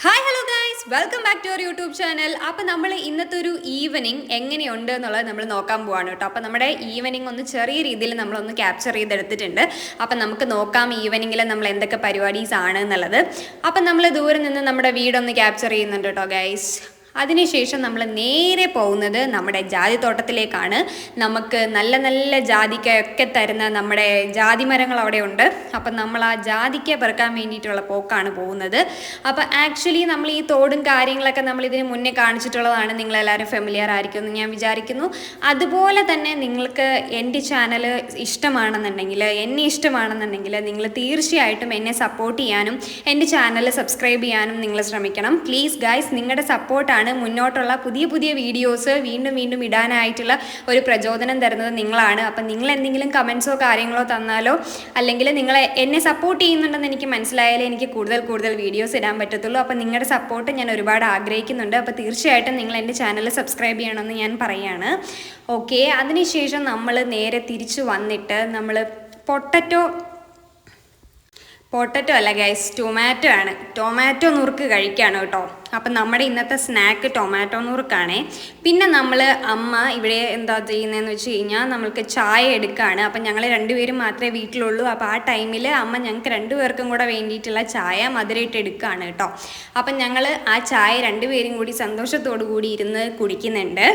Hi hello guys, welcome back to our YouTube channel. അപ്പോൾ നമ്മൾ ഇന്നത്തെ ഒരു ഈവനിങ് എങ്ങനെയുണ്ട് എന്നുള്ളത് നമ്മൾ നോക്കാൻ പോവാണ് കേട്ടോ. അപ്പോൾ നമ്മുടെ ഈവനിങ് ഒന്ന് ചെറിയ രീതിയിൽ നമ്മളൊന്ന് ക്യാപ്ചർ ചെയ്തെടുത്തിട്ടുണ്ട്. അപ്പം നമുക്ക് നോക്കാം ഈവനിങ്ങിൽ നമ്മൾ എന്തൊക്കെ പരിപാടീസ് ആണ് എന്നുള്ളത്. അപ്പം നമ്മൾ ദൂരെ നിന്ന് നമ്മുടെ വീടൊന്ന് ക്യാപ്ചർ ചെയ്യുന്നുണ്ട് കേട്ടോ ഗൈസ്. അതിനുശേഷം നമ്മൾ നേരെ പോകുന്നത് നമ്മുടെ ജാതിത്തോട്ടത്തിലേക്കാണ്. നമുക്ക് നല്ല നല്ല ജാതിക്കയൊക്കെ തരുന്ന നമ്മുടെ ജാതി മരങ്ങൾ അവിടെ ഉണ്ട്. അപ്പം നമ്മൾ ആ ജാതിക്ക പെറുക്കാൻ വേണ്ടിയിട്ടുള്ള പോക്കാണ് പോകുന്നത്. അപ്പോൾ ആക്ച്വലി നമ്മൾ ഈ തോടും കാര്യങ്ങളൊക്കെ നമ്മൾ ഇതിന് മുന്നേ കാണിച്ചിട്ടുള്ളതാണ്. നിങ്ങളെല്ലാവരും ഫെമിലിയർ ആയിരിക്കുമെന്ന് ഞാൻ വിചാരിക്കുന്നു. അതുപോലെ തന്നെ നിങ്ങൾക്ക് എൻ്റെ ചാനൽ ഇഷ്ടമാണെന്നുണ്ടെങ്കിൽ, എന്നെ ഇഷ്ടമാണെന്നുണ്ടെങ്കിൽ നിങ്ങൾ തീർച്ചയായിട്ടും എന്നെ സപ്പോർട്ട് ചെയ്യാനും എൻ്റെ ചാനൽ സബ്സ്ക്രൈബ് ചെയ്യാനും നിങ്ങൾ ശ്രമിക്കണം. പ്ലീസ് ഗൈസ്, നിങ്ങളുടെ സപ്പോർട്ടാണ് മുന്നോട്ടുള്ള പുതിയ പുതിയ വീഡിയോസ് വീണ്ടും വീണ്ടും ഇടാനായിട്ടുള്ള ഒരു പ്രചോദനം തരുന്നത് നിങ്ങളാണ്. അപ്പം നിങ്ങൾ എന്തെങ്കിലും കമൻസോ കാര്യങ്ങളോ തന്നാലോ, അല്ലെങ്കിൽ നിങ്ങൾ എന്നെ സപ്പോർട്ട് ചെയ്യുന്നുണ്ടെന്ന് എനിക്ക് മനസ്സിലായാലേ എനിക്ക് കൂടുതൽ കൂടുതൽ വീഡിയോസ് ഇടാൻ പറ്റത്തുള്ളൂ. അപ്പം നിങ്ങളുടെ സപ്പോർട്ട് ഞാൻ ഒരുപാട് ആഗ്രഹിക്കുന്നുണ്ട്. അപ്പോൾ തീർച്ചയായിട്ടും നിങ്ങൾ എൻ്റെ ചാനൽ സബ്സ്ക്രൈബ് ചെയ്യണമെന്ന് ഞാൻ പറയുകയാണ്. ഓക്കെ, അതിനുശേഷം നമ്മൾ നേരെ തിരിച്ചു വന്നിട്ട് നമ്മൾ പൊട്ടറ്റോ അല്ല ഗൈസ്, ടൊമാറ്റോ ആണ്. ടൊമാറ്റോ നുറുക്ക് കഴിക്കുകയാണ് കേട്ടോ. അപ്പം നമ്മുടെ ഇന്നത്തെ സ്നാക്ക് ടൊമാറ്റോ നുറുക്കാണേ. പിന്നെ നമ്മൾ അമ്മ ഇവിടെ എന്താ ചെയ്യുന്നതെന്ന് വെച്ച് കഴിഞ്ഞാൽ നമ്മൾക്ക് ചായ എടുക്കുകയാണ്. അപ്പം ഞങ്ങൾ രണ്ടുപേരും മാത്രമേ വീട്ടിലുള്ളൂ. അപ്പോൾ ആ ടൈമിൽ അമ്മ ഞങ്ങൾക്ക് രണ്ടുപേർക്കും കൂടെ വേണ്ടിയിട്ടുള്ള ചായ മധുരമായിട്ട് എടുക്കുകയാണ് കേട്ടോ. അപ്പം ഞങ്ങൾ ആ ചായ രണ്ടുപേരും കൂടി സന്തോഷത്തോടു കൂടി ഇരുന്ന് കുടിക്കുന്നുണ്ട്.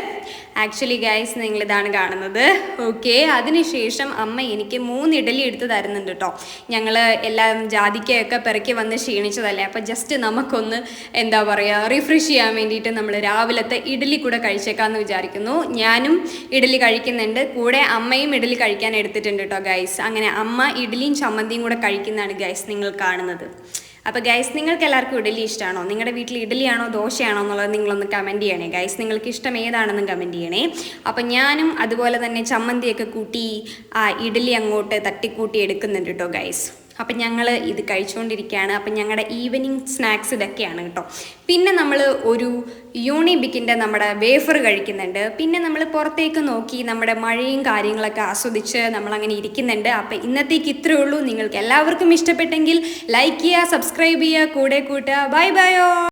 ആക്ച്വലി ഗൈസ്, നിങ്ങളിതാണ് കാണുന്നത്. ഓക്കെ, അതിനുശേഷം അമ്മ എനിക്ക് 3 ഇഡലി എടുത്ത് തരുന്നുണ്ട് കേട്ടോ. ഞങ്ങൾ എല്ലാം ജാതിക്കയൊക്കെ പെറുക്കി വന്ന് ക്ഷീണിച്ചതല്ലേ. അപ്പോൾ ജസ്റ്റ് നമുക്കൊന്ന് എന്താ പറയുക, റിഫ്രഷ് ചെയ്യാൻ വേണ്ടിയിട്ട് നമ്മൾ രാവിലത്തെ ഇഡലി കൂടെ കഴിച്ചേക്കാമെന്ന് വിചാരിക്കുന്നു. ഞാനും ഇഡലി കഴിക്കുന്നുണ്ട്, കൂടെ അമ്മയും ഇഡലി കഴിക്കാൻ എടുത്തിട്ടുണ്ട് കേട്ടോ ഗൈസ്. അങ്ങനെ അമ്മ ഇഡലിയും ചമ്മന്തിയും കൂടെ കഴിക്കുന്നതാണ് ഗൈസ് നിങ്ങൾ കാണുന്നത്. അപ്പോൾ ഗൈസ്, നിങ്ങൾക്ക് എല്ലാവർക്കും ഇഡലി ഇഷ്ടമാണോ? നിങ്ങളുടെ വീട്ടിൽ ഇഡലിയാണോ ദോശയാണോ എന്നുള്ളത് നിങ്ങളൊന്ന് കമൻറ്റ് ചെയ്യണേ ഗൈസ്. നിങ്ങൾക്ക് ഇഷ്ടം ഏതാണെന്നും കമൻറ്റ് ചെയ്യണേ. അപ്പം ഞാനും അതുപോലെ തന്നെ ചമ്മന്തിയൊക്കെ കൂട്ടി ആ ഇഡലി അങ്ങോട്ട് തട്ടിക്കൂട്ടി എടുക്കുന്നുണ്ട് കേട്ടോ ഗൈസ്. അപ്പം ഞങ്ങൾ ഇത് കഴിച്ചുകൊണ്ടിരിക്കുകയാണ്. അപ്പം ഞങ്ങളുടെ ഈവനിങ് സ്നാക്സ് ഇതൊക്കെയാണ് കേട്ടോ. പിന്നെ നമ്മൾ ഒരു യൂണിബിക്കിൻ്റെ നമ്മുടെ വേഫർ കഴിക്കുന്നുണ്ട്. പിന്നെ നമ്മൾ പുറത്തേക്ക് നോക്കി നമ്മുടെ മഴയും കാര്യങ്ങളൊക്കെ ആസ്വദിച്ച് നമ്മളങ്ങനെ ഇരിക്കുന്നുണ്ട്. അപ്പം ഇന്നത്തേക്ക് ഇത്രയേ ഉള്ളൂ. നിങ്ങൾക്ക് എല്ലാവർക്കും ഇഷ്ടപ്പെട്ടെങ്കിൽ ലൈക്ക് ചെയ്യുക, സബ്സ്ക്രൈബ് ചെയ്യുക, കൂടെ കൂട്ടുക. Bye bye.